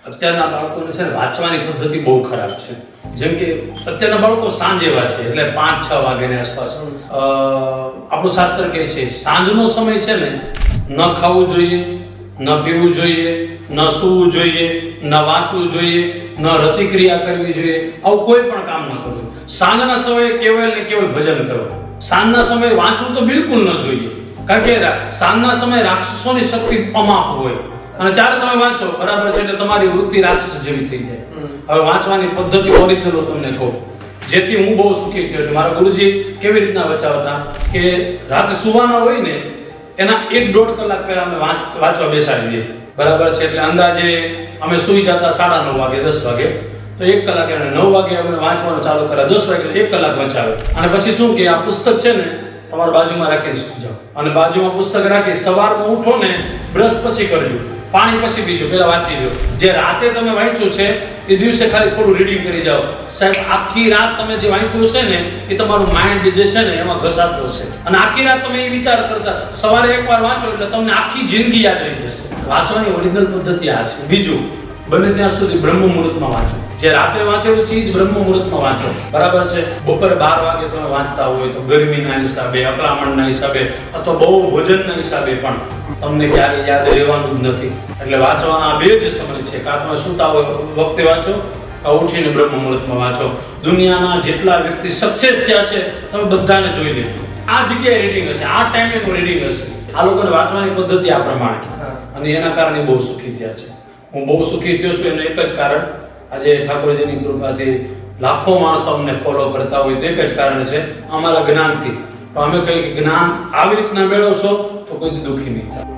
અત્યારના બાળકોને છે ને વાંચવાની પદ્ધતિ બહુ ખરાબ છે. જેમ કે અત્યારના બાળકો સાંજે વાંચે એટલે 5-6 વાગ્યાની આસપાસ. આપણું શાસ્ત્ર કહે છે સાંજનો સમય છે ને ન ખાવું જોઈએ, ન પીવું જોઈએ, ન સૂવું જોઈએ, ન વાંચવું જોઈએ, ન રતિક્રિયા કરવી જોઈએ, આવું કોઈ પણ કામ ન કરવું. સાંજના સમયે કેવલ ને કેવલ ભજન કરો. સાંજના સમયે વાંચવું તો બિલકુલ ન જોઈએ, કારણ કે સાંજના સમયે રાક્ષસોની શક્તિ અમાપ હોય અને ત્યારે તમે વાંચો બરાબર છે એટલે તમારી વૃત્તિ રાક્ષસ જેવી થઈ જાય. હવે વાંચવાની પદ્ધતિ ઓરિજિનલ તમને કહું, જેથી હું બહુ સુખી થયો છું. મારા ગુરુજી કેવી રીતના બચાવતા કે રાતે સુવાના હોય ને એના 1-1.5 કલાક પહેલા અમે વાંચવા બેસાડી દઈએ બરાબર છે. એટલે અંદાજે અમે સુઈ જતા 9:30 વાગે 10 વાગે, તો 1 કલાક એને 9 વાગે અમે વાંચવાનું ચાલુ કર્યા, 10 વાગે 1 કલાક વચાવે. અને પછી શું કે આ પુસ્તક છે ને તમારા બાજુમાં રાખીને સુઈ જાઓ અને બાજુમાં પુસ્તક રાખી સવારમાં ઉઠો ને બ્રશ પછી કરજો, પાણી પછી પીજો, પહેલા વાંચી લો. જે રાતે તમે વાંચ્યું છે એ દિવસે ખાલી થોડું રીડિંગ કરી જાઓ. સાહેબ આખી રાત તમે જે વાંચ્યું છે ને એ તમારું માઇન્ડ જે છે ને એમાં ઘસાતું હશે અને આખી રાત તમે એ વિચાર કરતા સવારે એકવાર વાંચો એટલે તમને આખી જિંદગી યાદ રહી જશે. વાંચવાની ઓરિજિનલ પદ્ધતિ આ છે. બીજું, બને ત્યાં સુધી બ્રહ્મ મુહૂર્તમાં વાંચો. જે રાતે વાંચેલું છે એ જ બ્રહ્મ મુહૂર્તમાં વાંચો બરાબર છે. બપોરે 12 વાગે તમે વાંચતા હોય તો ગરમીના હિસાબે, અકળામણના હિસાબે અથવા બહુ ભોજનના હિસાબે પણ તમને ક્યારે યાદ રહેવાનું જ નથી. એટલે વાંચવાના બે જ સમય છે, કાં તમે સૂતા હોય વખતે વાંચો કાં ઉઠીને બ્રહ્મ મુહૂર્તમાં વાંચો. દુનિયાના જેટલા વ્યક્તિ સક્સેસ થયા છે તમે બધાને જોઈ લેજો. આ જગ્યાએ રીડિંગ હશે, આ ટાઈમે રીડિંગ હશે. આ લોકોને વાંચવાની પદ્ધતિ આ પ્રમાણે અને એના કારણે બહુ સુખી થયા છે. હું બહુ સુખી થયો છું એનું એક જ કારણ, આજે ઠાકોરજીની કૃપાથી લાખો માણસો અમને ફોલો કરતા હોય તો એક જ કારણ છે અમારા જ્ઞાનથી. તો અમે કહીએ કે જ્ઞાન આવી રીતના મેળવશો તો કોઈ દુઃખી નહીં થાય.